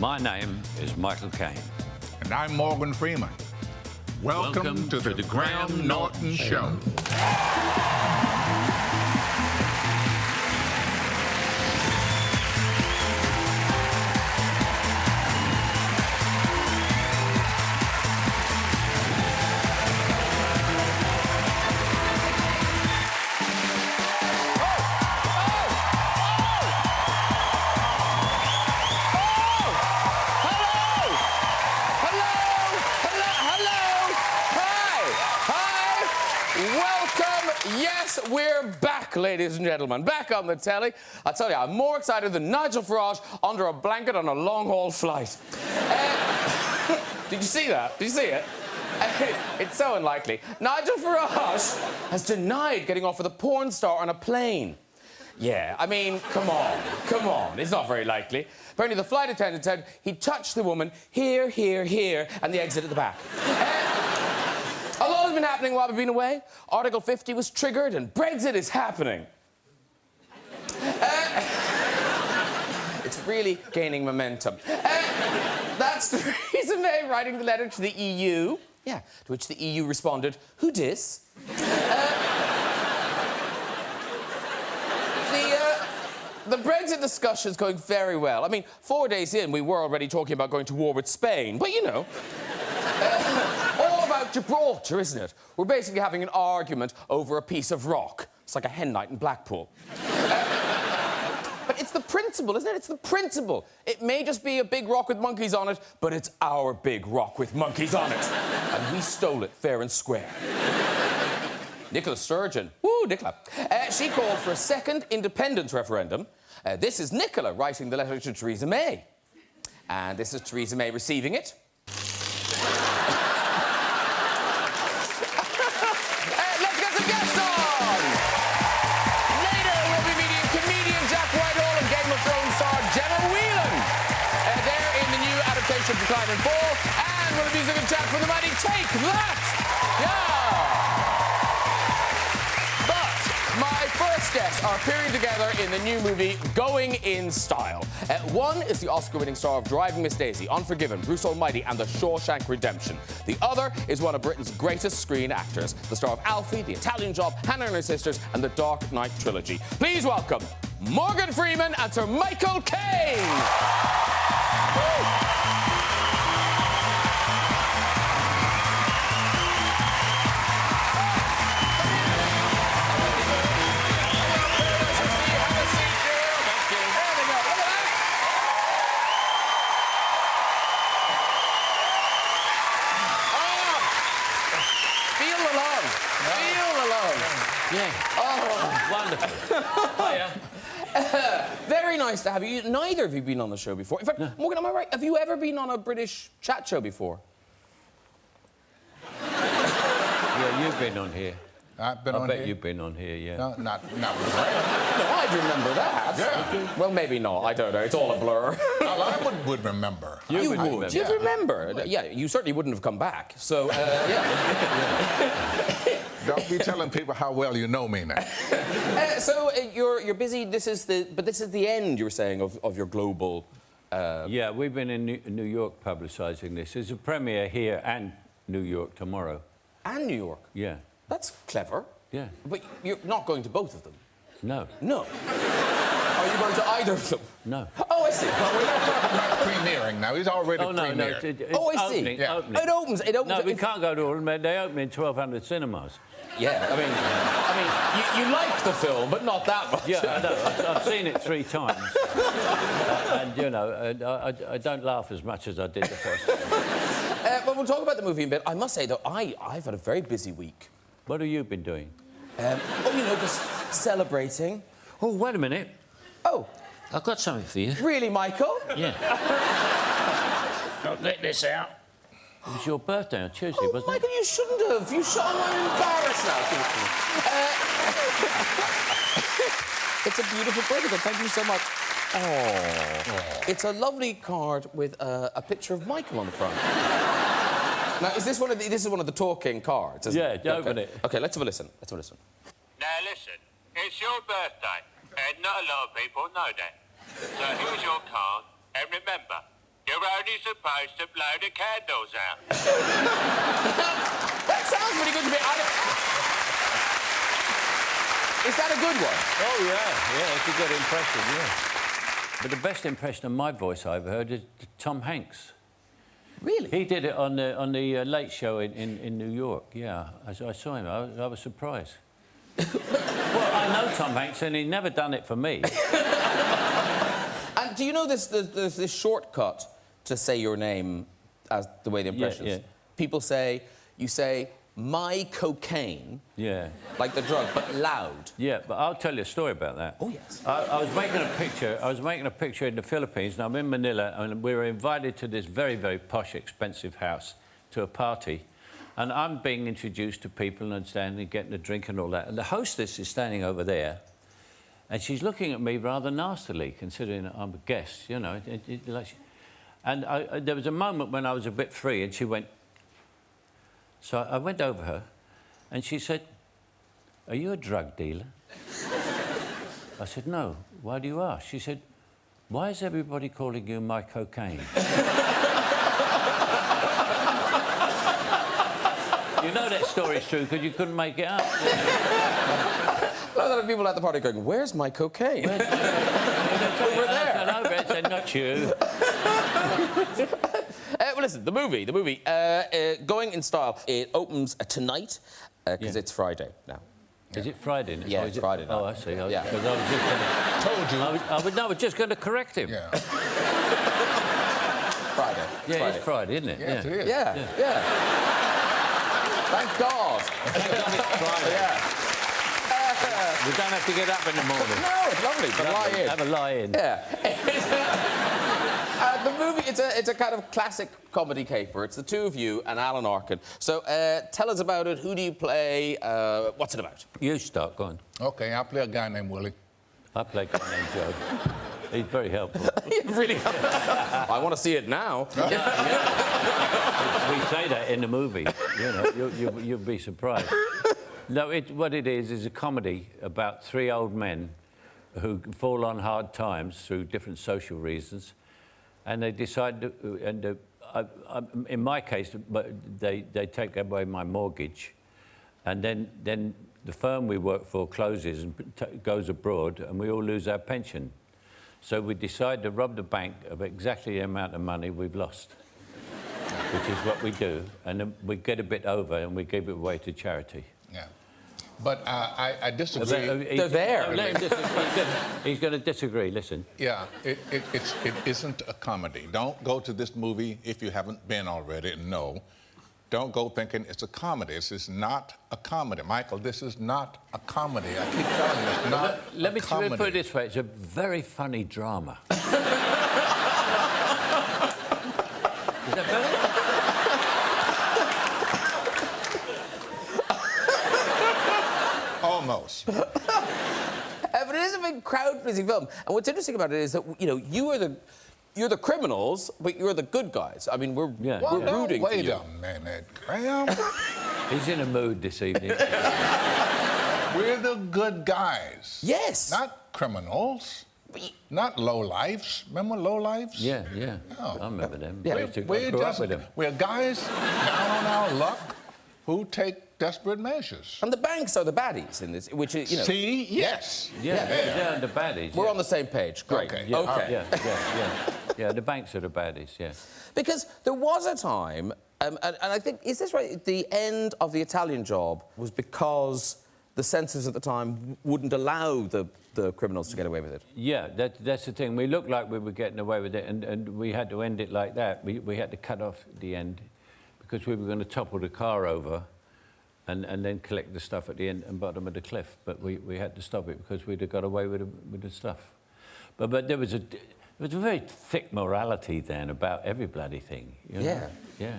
My name is Michael Caine. And I'm Morgan Freeman. Welcome to the Graham Norton Show. We're back, ladies and gentlemen, back on the telly. I tell you, I'm more excited than Nigel Farage under a blanket on a long-haul flight. Did you see that? Did you see it? It's so unlikely. Nigel Farage has denied getting off with a porn star on a plane. Yeah, I mean, come on. It's not very likely. Apparently, the flight attendant said he touched the woman here, and the exit at the back. A lot has been happening while we've been away. Article 50 was triggered and Brexit is happening. It's really gaining momentum. That's Theresa May writing the letter to the EU. Yeah, to which the EU responded, who dis? The Brexit discussion is going very well. I mean, 4 days in, we were already talking about going to war with Spain, but you know. All about Gibraltar, isn't it? We're basically having an argument over a piece of rock. It's like a hen night in Blackpool. But it's the principle, isn't it? It's the principle. It may just be a big rock with monkeys on it, but it's our big rock with monkeys on it. And we stole it fair and square. Nicola Sturgeon. Woo, Nicola. She called for a second independence referendum. This is Nicola writing the letter to Theresa May. And this is Theresa May receiving it. Let's get some guests on! Later, we'll be meeting comedian Jack Whitehall and Game of Thrones star Gemma Whelan. They're in the new adaptation of Decline and Fall. And we'll be music and chat from the mighty Take That! Yeah! My first guests are appearing together in the new movie Going in Style. One is the Oscar-winning star of Driving Miss Daisy, Unforgiven, Bruce Almighty and The Shawshank Redemption. The other is one of Britain's greatest screen actors, the star of Alfie, The Italian Job, Hannah and Her Sisters and The Dark Knight Trilogy. Please welcome Morgan Freeman and Sir Michael Caine. Yeah. Oh, wonderful. Hiya. Very nice to have you. Neither of you been on the show before. In fact, Morgan, am I right? Have you ever been on a British chat show before? Yeah, you've been on here. I've been on here? I bet you've been on here, yeah. No, not with Graham. No, I'd remember that. Yeah. Well, maybe not. I don't know. It's all a blur. Well, I would remember. You would. Remember. You'd remember. Yeah, you certainly wouldn't have come back. So, yeah. Don't be telling people how well you know me now. So you're busy. This is the end. You were saying of your global. Yeah, we've been in New York publicising this. There's a premiere here and New York tomorrow. And New York. Yeah. That's clever. Yeah. But you're not going to both of them. No. No. Are you going to either of them? No. Oh, I see. Well, we're not talking about premiering now. He's already premiered. No, I see. Opening, Yeah. opening. It opens. No, we can't go to all of them. They open in 1,200 cinemas. Yeah, I mean, you like the film, but not that much. Yeah, I know. I've seen it 3 times. And, you know, I don't laugh as much as I did the first time. Well, we'll talk about the movie in a bit. I must say, though, I've had a very busy week. What have you been doing? Just celebrating. Oh, wait a minute. Oh. I've got something for you. Really, Michael? Yeah. Don't let this out. It was your birthday on Tuesday, wasn't Michael, you shouldn't have. I'm embarrassed now. It's a beautiful birthday. Thank you so much. Oh. It's a lovely card with a picture of Michael on the front. Now, this is one of the talking cards, isn't it? Yeah, open it. OK, let's have a listen. Now, listen. It's your birthday, and not a lot of people know that. So here's your card, and remember, you're supposed to blow the candles out. That sounds really good to me. Is that a good one? Oh, yeah, it's a good impression, yeah. But the best impression of my voice I've heard is Tom Hanks. Really? He did it on the Late Show in New York, yeah. I saw him, I was surprised. Well, I know Tom Hanks, and he'd never done it for me. And do you know there's this shortcut to say your name as the way the impressions? Yeah. People say, you say, my cocaine. Yeah. Like the drug, but loud. Yeah, but I'll tell you a story about that. Oh, yes. I was making a picture in the Philippines, and I'm in Manila, and we were invited to this very, very posh, expensive house to a party. And I'm being introduced to people and standing, getting a drink and all that. And the hostess is standing over there, and she's looking at me rather nastily, considering that I'm a guest, you know. And there was a moment when I was a bit free, and she went... So I went over her, and she said, "Are you a drug dealer?" I said, "No. Why do you ask?" She said, "Why is everybody calling you my cocaine?" You know that story's true because you couldn't make it up. A lot of people at the party going, "Where's my cocaine?" Over there. I over it, said, "Not you." Well, listen, the movie, going in style. It opens tonight, because it's Friday now. Is it Friday? Yeah, it's Friday now. Oh, I see. Yeah. Because I was just going to... Told you. I was just going to correct him. Yeah. Friday. Yeah, it's Friday, isn't it? Yes, it is. Yeah. Thank God. It's Friday. Yeah. We don't have to get up in the morning. No, it's lovely. But lie in. Have a lie in. Yeah. The movie, it's a kind of classic comedy caper. It's the two of you and Alan Arkin. So tell us about it. Who do you play? What's it about? You start, go on. Okay, I play a guy named Willie. I play a guy named Joe. He's very helpful. Really? I want to see it now. We say that in the movie. You know, you'll be surprised. No, what it is a comedy about three old men who fall on hard times through different social reasons, and they decide to, in my case, they take away my mortgage, and then the firm we work for closes and goes abroad, and we all lose our pension. So we decide to rob the bank of exactly the amount of money we've lost, which is what we do, and then we get a bit over and we give it away to charity. Yeah. But I disagree. They're there. He's going to disagree, listen. Yeah, it isn't a comedy. Don't go to this movie if you haven't been already. No. Don't go thinking it's a comedy. This is not a comedy. Michael, this is not a comedy. I keep telling you, it's not Let me a comedy. put it this way. It's a very funny drama. Is that better? Almost. But it is a big crowd-pleasing film. And what's interesting about it is that, you know, you're the criminals, but you're the good guys. I mean, we're rooting for you. Wait a minute, Graham. He's in a mood this evening. We're the good guys. Yes. Not criminals. Not low-lifes. Remember low-lifes? Yeah. Oh. I remember them. Yeah. I grew up with them. We're guys down on our luck who take desperate measures. And the banks are the baddies in this, which is, you know... See? Yes. Yeah, the baddies. We're on the same page. Great. Okay. Okay. Yeah, the banks are the baddies, yeah. Because there was a time, and I think, is this right? The end of The Italian Job was because the censors at the time wouldn't allow the criminals to get away with it. Yeah, that's the thing. We looked like we were getting away with it, and we had to end it like that. We had to cut off the end because we were going to topple the car over and then collect the stuff at the end and bottom of the cliff. But we had to stop it because we'd have got away with the stuff. But there was a very thick morality then about every bloody thing. You know? Yeah.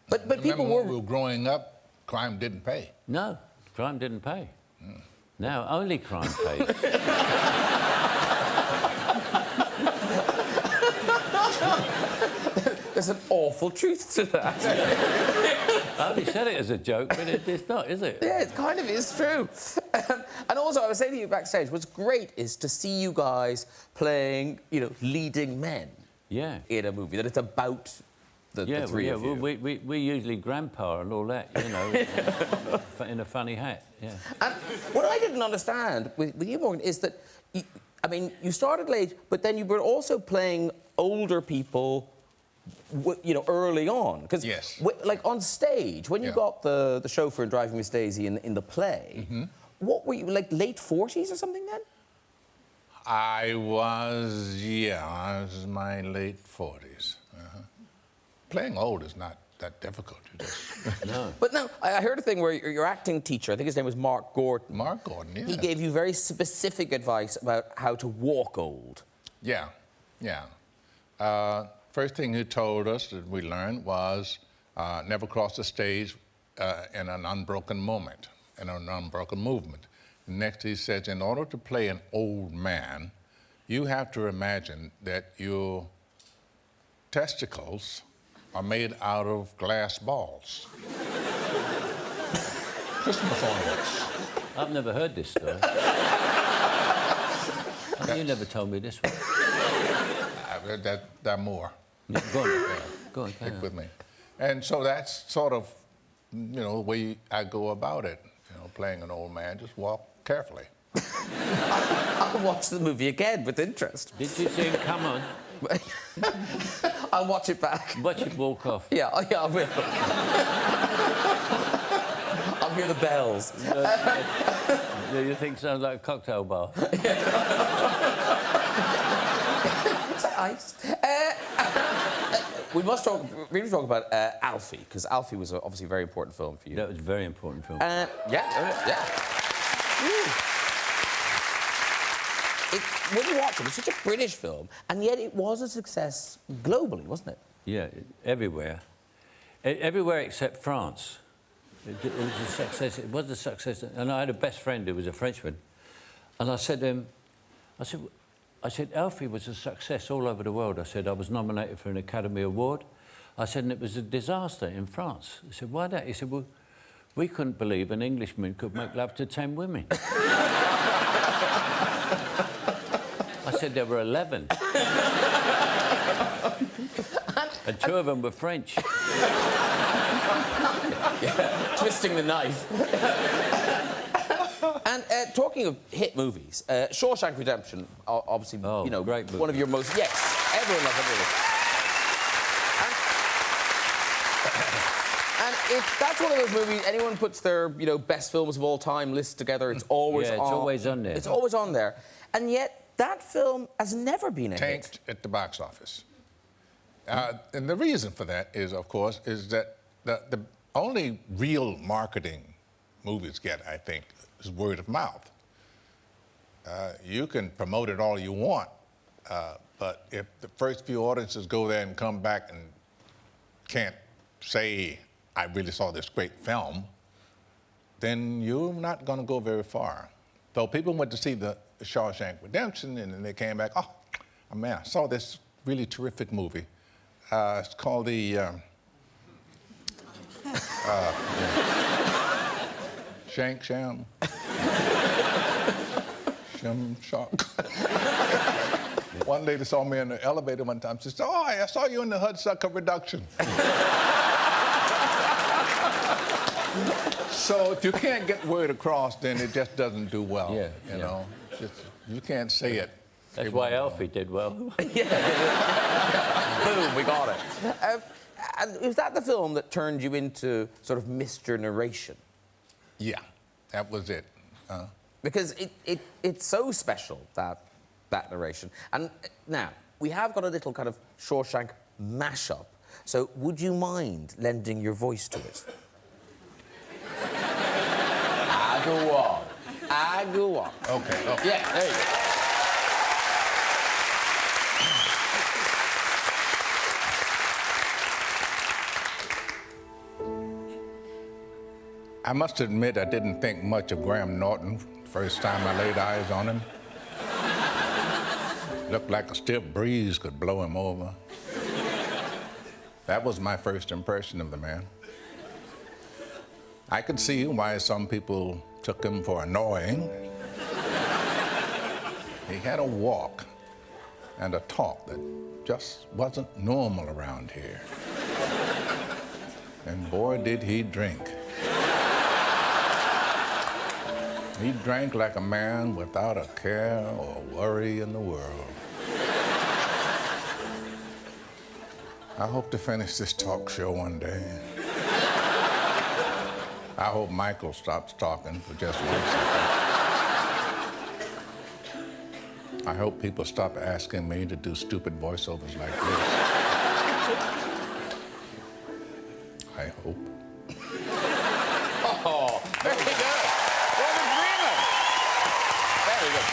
But people when we were growing up, crime didn't pay. No, crime didn't pay. Now only crime pays. There's an awful truth to that. I only said it as a joke, but it's not, is it? Yeah, it kind of is true. And also, I was saying to you backstage, what's great is to see you guys playing, you know, leading men. Yeah. in a movie, that it's about the three of you. We usually grandpa and all that, you know, in a funny hat, yeah. And what I didn't understand with you, Morgan, is that, I mean, you started late, but then you were also playing older people, you know, early on. Because, yes. Like, on stage, when you got the chauffeur in Driving Miss Daisy in the play, what were you, like, late 40s or something then? I was in my late 40s. Playing old is not that difficult. You just... No. But no, I heard a thing where your acting teacher, I think his name was Mark Gordon. Mark Gordon, yeah. He gave you very specific advice about how to walk old. Yeah. First thing he told us that we learned was never cross the stage in an unbroken moment, in an unbroken movement. Next, he says, in order to play an old man, you have to imagine that your testicles are made out of glass balls. Christmas ornaments. I've never heard this story. You never told me this one. I've heard that more. Yeah, go on. Yeah. Go on, Stick with me. And so that's sort of, you know, the way I go about it. You know, playing an old man, just walk carefully. I'll watch the movie again with interest. Did you see him come on? I'll watch it back. Watch it walk off. Yeah, I will. I'll hear the bells. Do you think it sounds like a cocktail bar? Is that ice? We must really talk about Alfie, because Alfie was obviously a very important film for you. That was a very important film. Yeah. When you watch it, it's such a British film, and yet it was a success globally, wasn't it? Yeah, everywhere. Everywhere except France. It was a success. It was a success. And I had a best friend who was a Frenchman. And I said to him, I said, Alfie was a success all over the world. I said, I was nominated for an Academy Award. I said, and it was a disaster in France. I said, why that? He said, well, we couldn't believe an Englishman could make love to 10 women. I said there were 11. And 2 of them were French. Yeah, twisting the knife. And talking of hit movies, Shawshank Redemption, obviously, you know, great movie. one of your most... Yes, everyone loves that movie. And if that's one of those movies, anyone puts their, you know, best films of all time list together, it's always it's always on there. It's always on there. And yet, that film has never been a Tanked hit. at the box office. And the reason for that is, of course, is that the only real marketing movies get, I think, is word of mouth. You can promote it all you want, but if the first few audiences go there and come back and can't say, I really saw this great film, then you're not going to go very far. So people went to see the Shawshank Redemption, and then they came back, oh man, I saw this really terrific movie. It's called the Shank Sham. Shim Shark. One lady saw me in the elevator one time. She said, oh, I saw you in the Hudsucker Reduction. So if you can't get word across, then it just doesn't do well. Yeah, you know, you can't say it. That's why Alfie did well. Boom, we got it. And was that the film that turned you into sort of Mr. Narration? Yeah, that was it. Because it's so special, that narration. And now, we have got a little kind of Shawshank mashup. So would you mind lending your voice to it? I go on. Okay. Yeah, there you go. I must admit I didn't think much of Graham Norton first time I laid eyes on him. Looked like a stiff breeze could blow him over. That was my first impression of the man. I could see why some people took him for annoying. He had a walk and a talk that just wasn't normal around here. And boy, did he drink. He drank like a man without a care or worry in the world. I hope to finish this talk show one day. I hope Michael stops talking for just 1 second. I hope people stop asking me to do stupid voiceovers like this. I hope. Oh, very good. Morgan Freeman. Very good.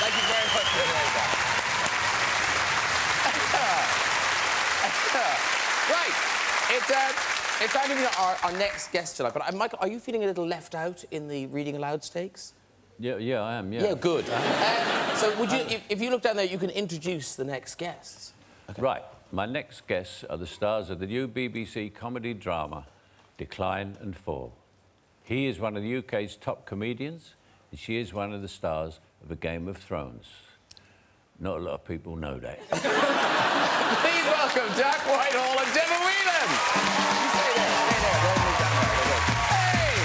Thank you very much for doing that. Right. It's time to meet our next guest tonight. But Michael, are you feeling a little left out in the reading aloud stakes? Yeah, I am, yeah. Yeah, good. So would you, if you look down there, you can introduce the next guests. Okay. Right. My next guests are the stars of the new BBC comedy drama, Decline and Fall. He is one of the UK's top comedians, and she is one of the stars of A Game of Thrones. Not a lot of people know that. Please welcome Jack Whitehall and Gemma Whelan. You stay there, stay there. Don't move down there. Hey!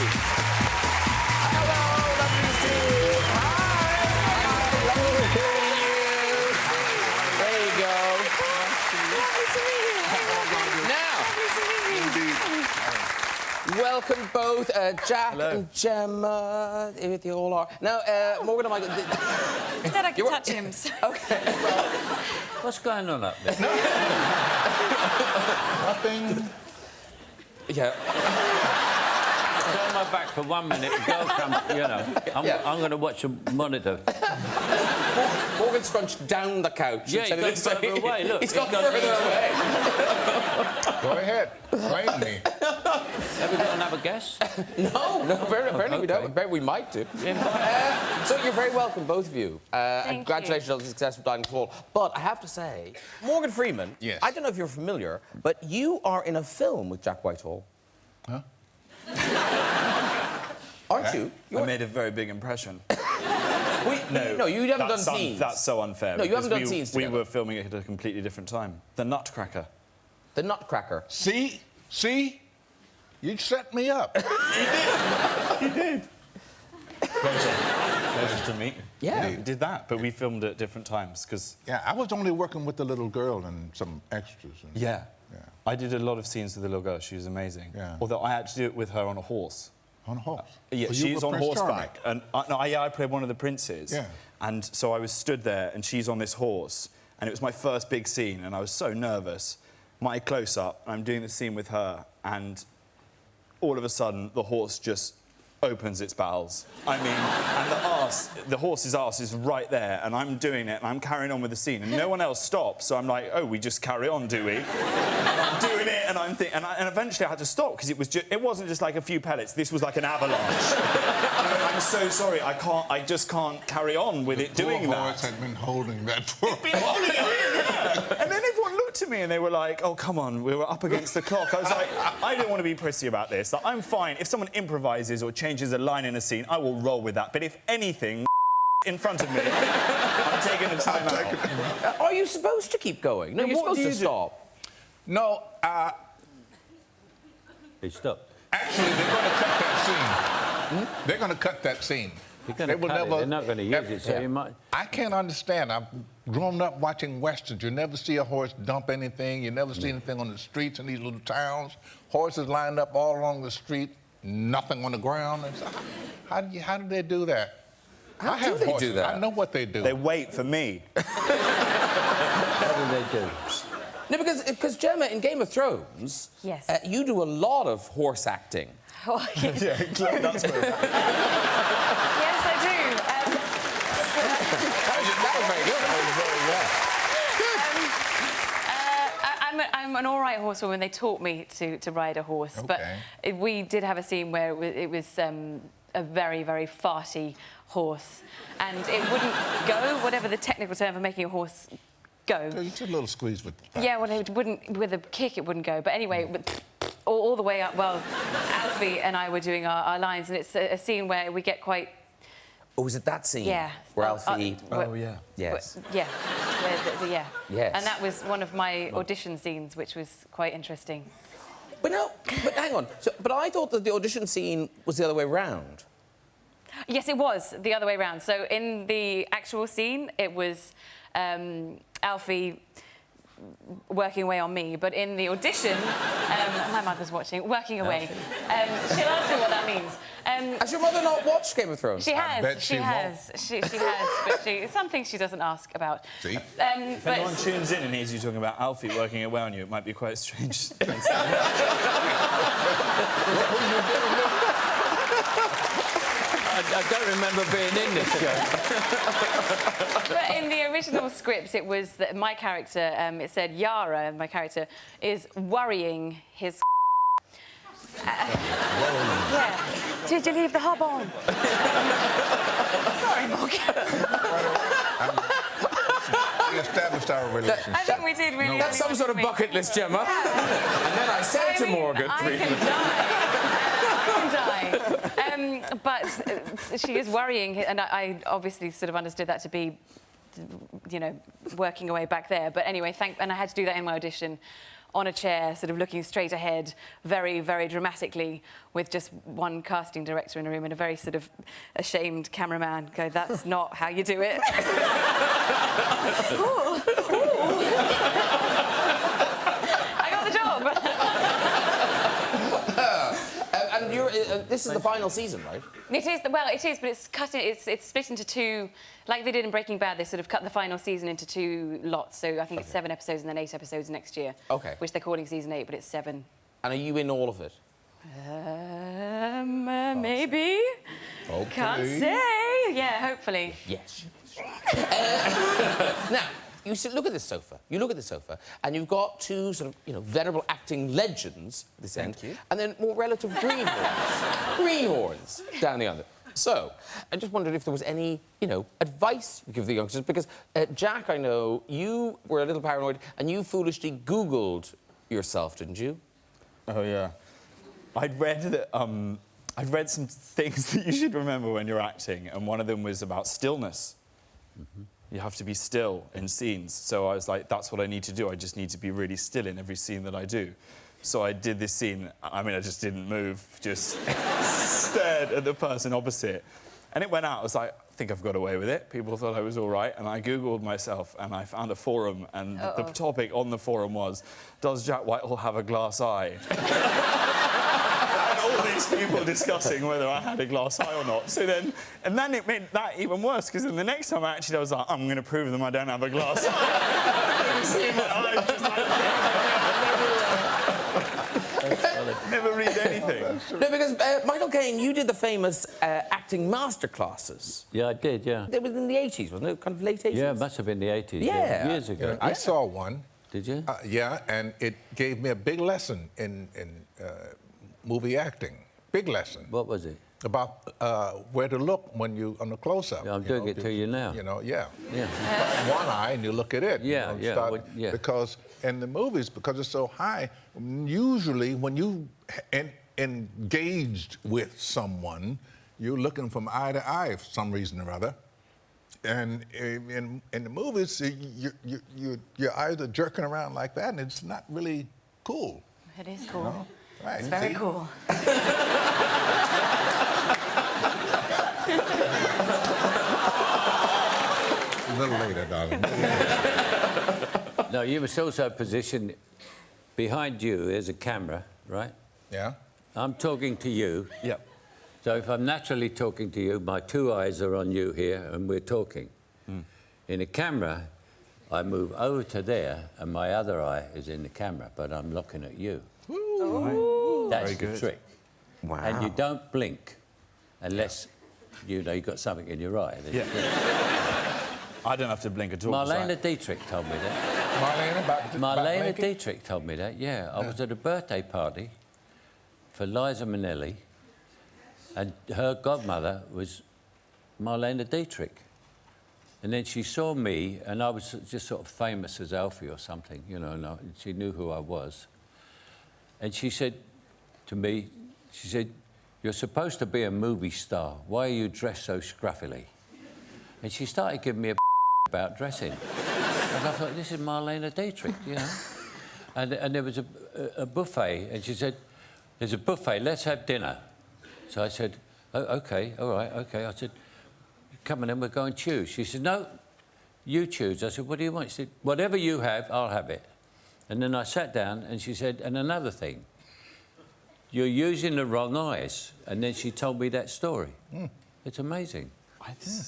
Hello, lovely to see you. Hi. Lovely to hear you. There you go. Now, welcome both, Jack and Gemma. Here you all are. Now, Morgan and Michael... Instead, I can touch him. So. Okay. Well, What's going on up there? Nothing. yeah. Turn my back for 1 minute. The girl comes, you know. I'm going to watch a monitor. Morgan scrunched down the couch. Yeah, he's gone further away, look. He's gone further away. Go ahead. Blame me. Have we got another guest? No, apparently we don't. Apparently we might do. So you're very welcome, both of you. And Thank congratulations on the success of Dining Fall. But I have to say, Morgan Freeman, Yes. I don't know if you're familiar, but you are in a film with Jack Whitehall. Huh? Aren't you? I made a very big impression. No, you haven't done that's scenes. That's so unfair. No, you haven't because done scenes We together. were filming it at a completely different time. The Nutcracker. The Nutcracker. See? You set me up. You did. Pleasure to meet you. Yeah. We did that, but we filmed at different times, because... Yeah, I was only working with the little girl and some extras. And, Yeah. Yeah. I did a lot of scenes with the little girl. She was amazing. Yeah. Although I had to do it with her on a horse. On a horse. Yeah, So you she's were on Prince horseback. And I played one of the princes. Yeah. And so I was stood there, and she's on this horse, and it was my first big scene, and I was so nervous. My close-up, I'm doing the scene with her, and all of a sudden, the horse just opens its bowels. I mean, and the horse's arse is right there, and I'm doing it, and I'm carrying on with the scene, and no one else stops, so I'm like, oh, we just carry on, do we? And I'm doing it, and I'm thinking, and eventually I had to stop, because it wasn't just like a few pellets, this was like an avalanche. I'm so sorry, I just can't carry on with it doing Poor that. horse had been holding that for Been holding it in, yeah. And then everyone looked at me and they were like, oh, come on, we were up against the clock. I was like, I don't want to be prissy about this. Like, I'm fine. If someone improvises or changes a line in a scene, I will roll with that. But if anything in front of me, I'm taking the time out. Are you supposed to keep going? No, you're what supposed do to you do? stop. No, He stopped. actually, they're going to cut that scene. They're going to cut that scene. You're going They to will cut it. never- They're not going to use it, so you might... I can't understand. I've grown up watching Westerns. You never see a horse dump anything. You never see anything on the streets in these little towns. Horses lined up all along the street, nothing on the ground. And so, how do they do that? How I do have they horses. do that? I know what they do. They wait for me. What do they do? No, because Gemma, in Game of Thrones, Yes. You do a lot of horse acting. Oh, yes. Yeah, that's where Yes, I do. That was very good. I'm an all right horsewoman. They taught me to ride a horse, Okay. but we did have a scene where it was a very, very farty horse, and it wouldn't go. Whatever the technical term for making a horse go. So you just a little squeeze with the Yeah, well, it wouldn't. With a kick, it wouldn't go. But anyway, all the way up. Well, Alfie and I were doing our lines, and it's a scene where we get quite. Oh, was it that scene? Yeah. Where Alfie... Oh, yeah. Yes. Yeah. Yeah. Yes. And that was one of my audition scenes, which was quite interesting. But no, but hang on. But I thought that the audition scene was the other way round. Yes, it was the other way around. So in the actual scene, it was Alfie working away on me, but in the audition, my mother's watching, working away. She'll answer what that means. Has your mother not watched Game of Thrones? She has. bet she has. She has, but some things she doesn't ask about. See? If anyone tunes in and hears you talking about Alfie working away on you, it might be quite strange. I don't remember being in this show. But in the original script, it was that my character, it said Yara, my character, is worrying his yeah. Did you leave the hob on? Sorry, Morgan. We established our relationship. I think we did really. That's some sort of bucket list, Gemma. And then I said to Morgan, I can die. But she is worrying, and I obviously sort of understood that to be, you know, working away back there. But anyway, and I had to do that in my audition, on a chair, sort of looking straight ahead, very, very dramatically, with just one casting director in a room and a very sort of ashamed cameraman go, "That's not how you do it." Ooh. I got the job. and this is the final season, right? It is, well, it is, but it's split into two, like they did in Breaking Bad. They sort of cut the final season into two lots. So I think it's 7 episodes and then 8 episodes next year. Okay. Which they're calling season 8, but it's 7. And are you in all of it? Maybe. Hopefully. Can't say. Yeah, hopefully. Yes. Now, you look at this sofa. You look at this sofa, and you've got two sort of, you know, venerable acting legends at this end, and then more relative greenhorns down the other. So, I just wondered if there was any, you know, advice you give the youngsters, because Jack, I know you were a little paranoid, and you foolishly Googled yourself, didn't you? Oh, yeah. I'd read that, I'd read some things that you should remember when you're acting, and one of them was about stillness. Mm-hmm. You have to be still in scenes. So I was like, that's what I need to do. I just need to be really still in every scene that I do. So I did this scene. I mean, I just didn't move, just stared at the person opposite. And it went out. I was like, I think I've got away with it. People thought I was all right. And I Googled myself, and I found a forum, and the topic on the forum was, does Jack Whitehall have a glass eye? All these people discussing whether I had a glass eye or not. So then, and then it made that even worse, because then the next time I was like, I'm going to prove them I don't have a glass eye. You see my eyes just like... Never read anything. No, because Michael Caine, you did the famous acting masterclasses. Yeah, I did, yeah. It was in the 80s, wasn't it? Kind of late 80s? Yeah, it must have been the 80s. Yeah. Years ago. I saw one. Did you? Yeah, and it gave me a big lesson in movie acting. Big lesson. What was it? About where to look when you on the close-up. Yeah, I'm doing it to you now. You know, yeah. Yeah. One eye and you look at it. Yeah, you know, yeah. Because in the movies, because it's so high, usually when you engaged with someone, you're looking from eye to eye for some reason or other. And in the movies, you're either jerking around like that, and it's not really cool. It is cool. You know? Right. It's very cool. A little later, darling. No, you were also positioned behind you. There's a camera, right? Yeah. I'm talking to you. Yep. So if I'm naturally talking to you, my two eyes are on you here, and we're talking. In a camera, I move over to there, and my other eye is in the camera, but I'm looking at you. Ooh. That's Very the good. trick. Wow. And you don't blink unless, you know, you've got something in your eye. Yeah. I don't have to blink at all. Marlene Dietrich told me that. Marlene Dietrich told me that, yeah. I was at a birthday party for Liza Minnelli, and her godmother was Marlene Dietrich. And then she saw me, and I was just sort of famous as Alfie or something, you know, and she knew who I was. And she said to me, she said, "You're supposed to be a movie star. Why are you dressed so scruffily?" And she started giving me a about dressing. And I thought, this is Marlene Dietrich, you know. And there was a buffet, and she said, there's a buffet, let's have dinner. So I said, oh, OK, all right, OK. I said, come on then, we'll go and choose. She said, no, you choose. I said, what do you want? She said, whatever you have, I'll have it. And then I sat down, and she said, and another thing, you're using the wrong eyes. And then she told me that story. It's amazing.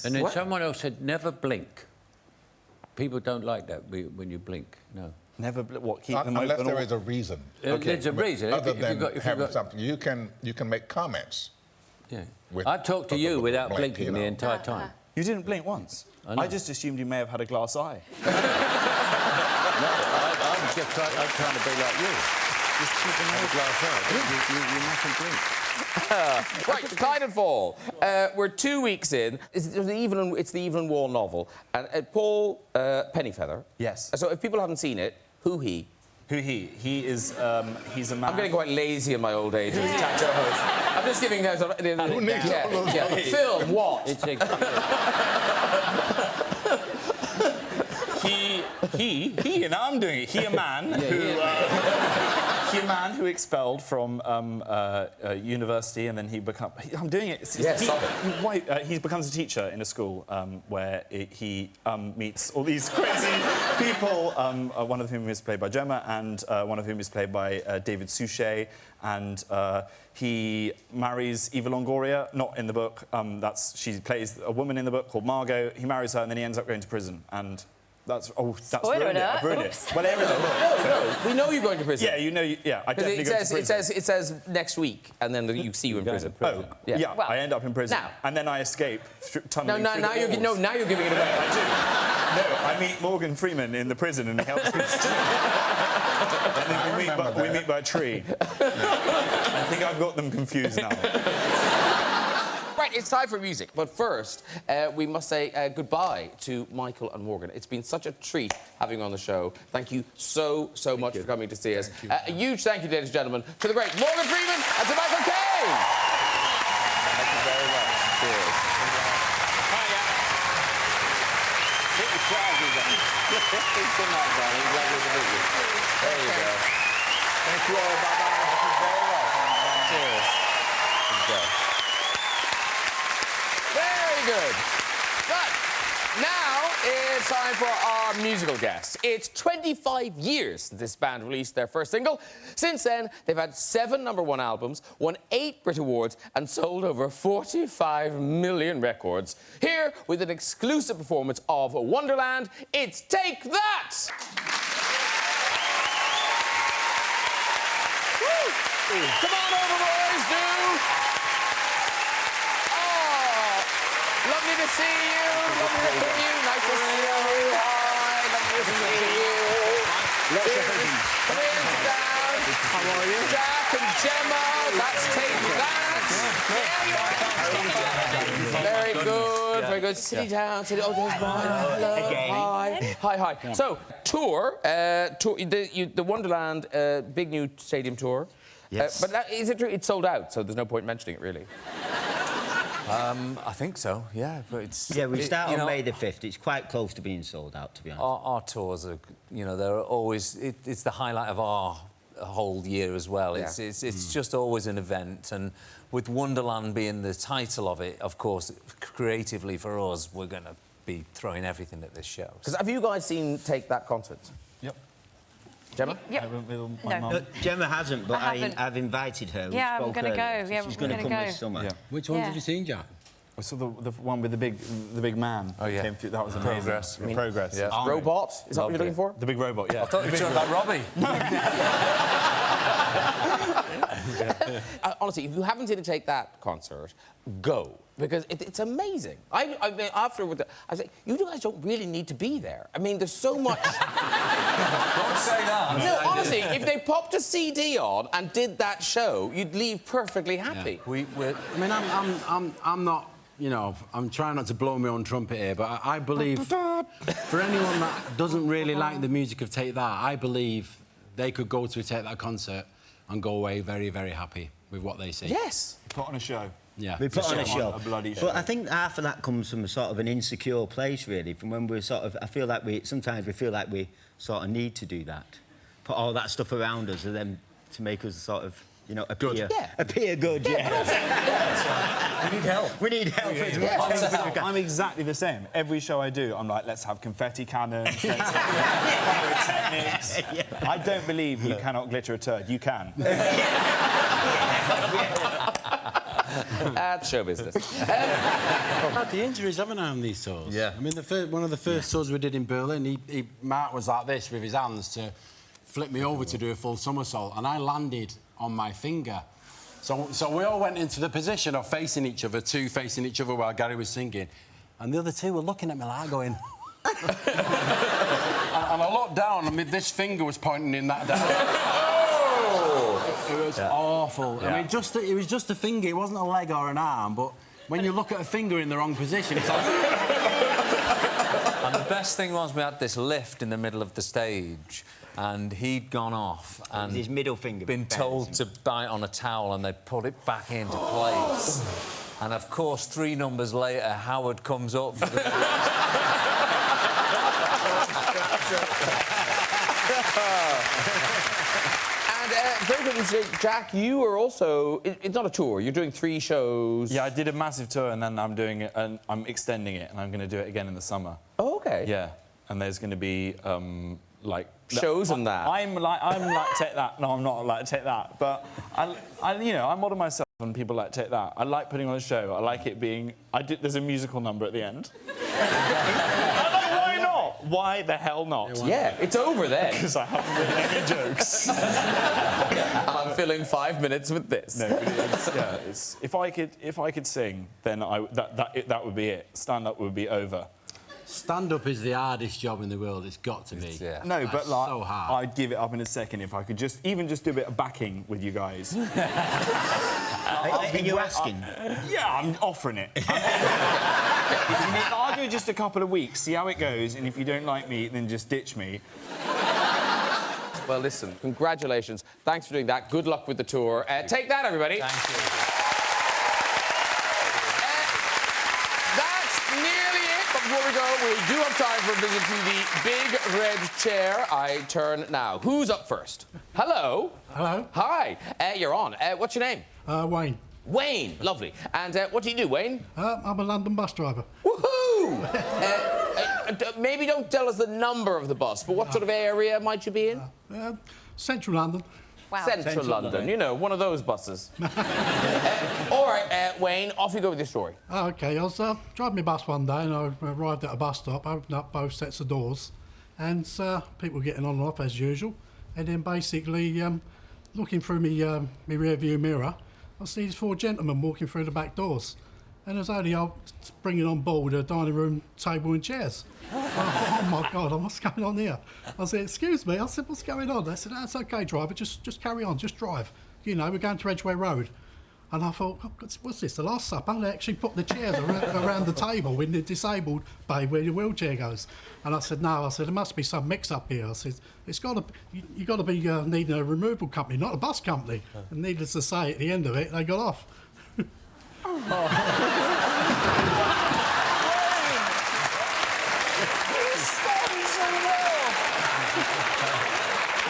And then someone else said, never blink. People don't like that when you blink, no. Never, what, keep them unless open? there is a reason. There's a reason. Other If than you've got- having something, you can make comments. Yeah. with- I've talked to you without blinking you know. the entire time. You didn't blink once. I know. I just assumed you may have had a glass eye. No, I'm just trying to be like you. Just keep an eye glass eye. You mustn't blink. Right, Decline and Fall. We're 2 weeks in. It's the Evelyn Waugh novel. And Paul Pennyfeather. Yes. So if people haven't seen it, who he? Who he? He is, he's a man... I'm getting quite lazy in my old age as a chat show host. I'm just giving guys... Who needs all those names? Film, what? It's He, and I'm doing it. He, a man he, a man who expelled from university, and then he become. I'm doing it. He becomes a teacher in a school where he meets all these crazy people. One of whom is played by Gemma, and one of whom is played by David Suchet, and he marries Eva Longoria, not in the book. She plays a woman in the book called Margot. He marries her, and then he ends up going to prison, and. That's ruined it. I've ruined it. Well, there is a book. No, we know you're going to prison. Yeah, you know. I definitely go to prison. It says next week, and then you see you in prison. Oh, yeah. Well, I end up in prison, now. and then I escape. Tunneling through Now you're giving it away. I do. No, I meet Morgan Freeman in the prison, and he helps me. And then we meet by a tree. I think I've got them confused now. Right, it's time for music. But first, we must say goodbye to Michael and Morgan. It's been such a treat having you on the show. Thank you so much for coming to see us. A huge thank you, ladies and gentlemen, to the great Morgan Freeman and Sir Michael Caine. Thank you very much. Cheers. Hiya. Put your trousers on. Good night, darling. Lovely to meet you. There you go. Thank you all. Bye-bye. Thank you very much. Cheers. Good. Very good. But now it's time for our musical guest. It's 25 years since this band released their first single. Since then, they've had 7 #1 albums, won 8 Brit Awards, and sold over 45 million records. Here, with an exclusive performance of Wonderland, it's Take That! Woo! Come on over, boys, do! Lovely to see you. Lovely to hear you. Nice to see you. Hi. Lovely to see you. Come in, sit down. How are you? Jack and Gemma. Let's take that. Very good. Very good. Sit down. Sit. Oh, there's mine. Hello. Hi. So, tour. The Wonderland big new stadium tour. Yes. But is it true? It's sold out, so there's no point mentioning it, really. I think so, yeah. But it's we start on May the 5th. It's quite close to being sold out, to be honest. our tours are, they're always. It's the highlight of our whole year as well. Yeah. It's just always an event, and with Wonderland being the title of it, of course, creatively for us, we're going to be throwing everything at this show. Because have you guys seen Take That concert? Yep. Gemma? Yep. I went with my No. mum. Gemma hasn't, but I haven't. I've invited her. We Yeah, I'm spoke gonna earlier, go. so Yeah, she's we're going to gonna come go. this summer. Yeah. Which ones Yeah. have you seen, Jack? I saw the one with the big man. Oh, yeah. Came through. That was amazing. Progress. Yeah, Progress. Yeah. Oh, Robot? Is that what Loved you're it. looking for? the big robot. Yeah. I thought you were talking about Robbie. Honestly, if you haven't seen a Take That concert, go. Because it's amazing. I mean, after I say, you guys don't really need to be there. I mean, there's so much. Don't say that. No, honestly, if they popped a CD on and did that show, you'd leave perfectly happy. We're I mean, I'm not, I'm trying not to blow my own trumpet here, but I believe for anyone that doesn't really like the music of Take That, I believe they could go to a Take That concert and go away very, very happy with what they see. Yes. Put on a show. Yeah. We put on a show. A bloody show. But I think half of that comes from a sort of an insecure place, really, from when we're sort of... I feel like sometimes we feel like we sort of need to do that. Put all that stuff around us and then to make us sort of, you know, appear... Yeah. Appear good, yeah. We need help. We need help as much as we can. I'm exactly the same. Every show I do, I'm like, let's have confetti cannons, let's have pyrotechnics. Yeah. I don't believe you cannot glitter a turd. You can. That's show business. I've had the injuries, haven't I, on these tours? Yeah. I mean, one of the first tours we did in Berlin, Mark was like this with his hands to flip me over to do a full somersault, and I landed on my finger. So we all went into the position of facing each other, two facing each other while Gary was singing, and the other two were looking at me like going... and I looked down, and this finger was pointing in that direction. It was awful. Yeah. I mean, it was just a finger. It wasn't a leg or an arm, but when you look at a finger in the wrong position, it's like... And the best thing was we had this lift in the middle of the stage, and he'd gone off and His middle finger been told to bite on a towel, and they put it back into place. And of course, 3 numbers later, Howard comes up. For the... Very quickly, Jack, you are also... It's not a tour. You're doing 3 shows. Yeah, I did a massive tour, and then I'm doing it, and I'm extending it, and I'm going to do it again in the summer. Oh, OK. Yeah, and there's going to be, like... Shows and that. I'm like, take that. No, I'm not like, take that. But, you know, I model myself and people like, take that. I like putting on a show. I like it being... There's a musical number at the end. Why not? Why the hell not? Yeah, it's over then. Because I haven't written any jokes. And I'm filling 5 minutes with this. No, but if I could sing, then that would be it. Stand-up would be over. Stand-up is the hardest job in the world. It's got to be. Yeah. No, but like, so hard. I'd give it up in a second if I could just do a bit of backing with you guys. Are you asking? Yeah, I'm offering it. I'll do it just a couple of weeks, see how it goes, and if you don't like me, then just ditch me. Well, listen, congratulations. Thanks for doing that. Good luck with the tour. Take that, everybody. Thank you. That's nearly it. But before we go, we do have time for a visit to the big red chair. I turn now. Who's up first? Hello. Hello. Hi. You're on. What's your name? Wayne. Wayne. Lovely. And what do you do, Wayne? I'm a London bus driver. Woohoo! Maybe don't tell us the number of the bus, but what sort of area might you be in? Central London. Wow. Central London. You know, one of those buses. All right, Wayne, off you go with your story. OK, I was driving my bus one day and I arrived at a bus stop, opened up both sets of doors, and people getting on and off as usual. And then basically, looking through my rear view mirror, I see these 4 gentlemen walking through the back doors. And there's only bringing on board a dining room table and chairs. Oh my God, what's going on here? I said, excuse me. I said, what's going on? They said, that's OK, driver, just carry on, just drive. You know, we're going to Edgware Road. And I thought, what's this, the Last Supper? They actually put the chairs around the table in the disabled bay where your wheelchair goes. And I said, no, there must be some mix-up here. I said, you've got to be needing a removal company, not a bus company. And needless to say, at the end of it, they got off. We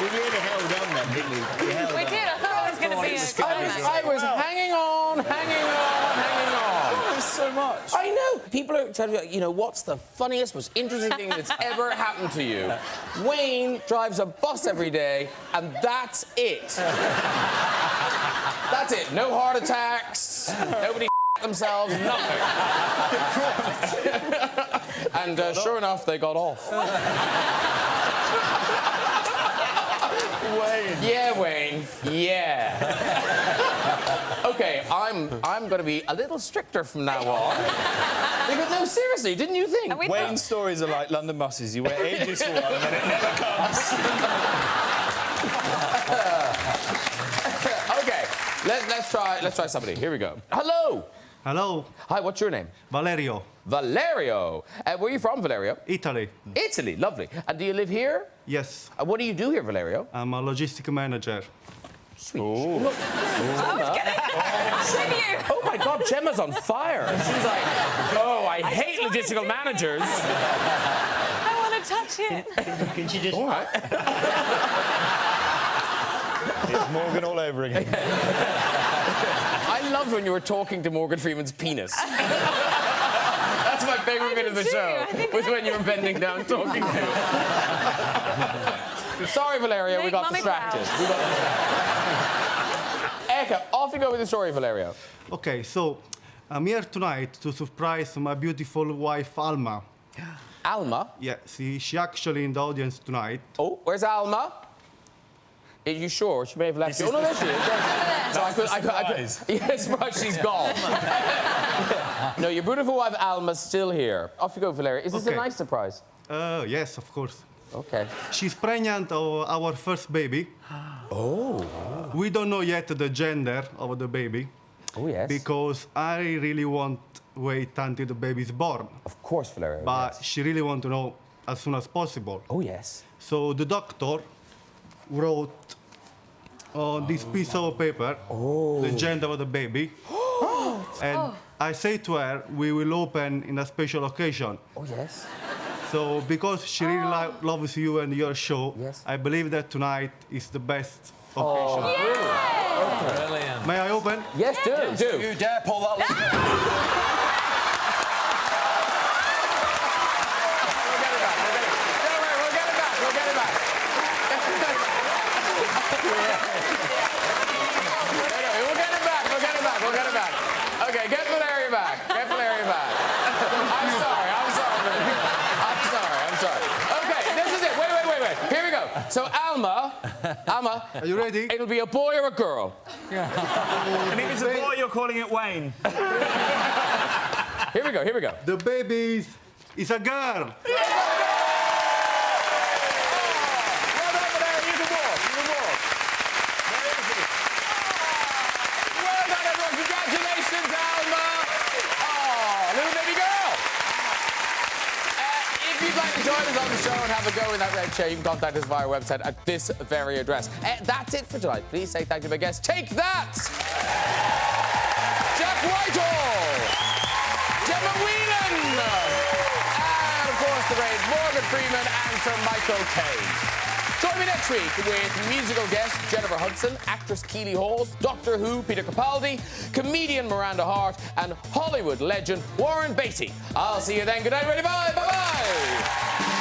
really held on then, didn't we? We did. I thought it was going to be a climax. I was hanging on. There's so much. I know. People are telling me, you know, what's the funniest, most interesting thing that's ever happened to you? Wayne drives a bus every day, and that's it. That's it. No heart attacks. Nobody themselves. Nothing. And sure enough, they got off. Wayne. Yeah, Wayne. Yeah. OK, I'm going to be a little stricter from now on. Because, no, seriously, didn't you think? Wayne's stories are like London buses. You wait ages for one, and then it never comes. OK, let's try somebody. Here we go. Hello. Hello. Hi, what's your name? Valerio. Valerio. Where are you from, Valerio? Italy. Italy, lovely. And do you live here? Yes. What do you do here, Valerio? I'm a logistic manager. Sweet. Look. Oh my God, Gemma's on fire. She's like, oh, I hate logistical managers. I want to touch it. Can she just... All right. It's Morgan all over again. I loved when you were talking to Morgan Freeman's penis. That's my favourite bit of the show, was when you were bending down talking to it. Sorry, Valerio, we got distracted. Eka, off you go with the story, Valerio. Okay, so I'm here tonight to surprise my beautiful wife, Alma. Alma? Yeah, she actually in the audience tonight. Oh, where's Alma? Are you sure? She may have left you. Oh, no, there she is. Yes, right, she's gone. No, your beautiful wife, Alma's still here. Off you go, Valeria. Is this a nice surprise? Yes, of course. Okay. She's pregnant of our first baby. Oh. We don't know yet the gender of the baby. Oh, yes. Because I really want to wait until the baby is born. Of course, Valeria. But she really wants to know as soon as possible. Oh, yes. So the doctor wrote on this piece of paper the gender of the baby. And I say to her, we will open in a special occasion. Oh, yes. So because she really loves you and your show, I believe that tonight is the best occasion. Brilliant. May I open? Yes, do. You dare pull that lever. We'll get it back. Okay, get Valeria back. I'm sorry, Valeria. Okay, this is it. Wait. Here we go. So, Alma, are you ready? It'll be a boy or a girl? And if it's a boy, you're calling it Wayne. Here we go. The baby is a girl. Join us on the show and have a go in that red chair. You can contact us via our website at this very address. That's it for tonight. Please say thank you to my guests. Take that! Jack Whitehall! Gemma Whelan! And, of course, the great Morgan Freeman and Sir Michael Caine. Join me next week with musical guest Jennifer Hudson, actress Keely Hawes, Doctor Who Peter Capaldi, comedian Miranda Hart, and Hollywood legend Warren Beatty. I'll see you then. Good night, everybody. Bye. Bye-bye.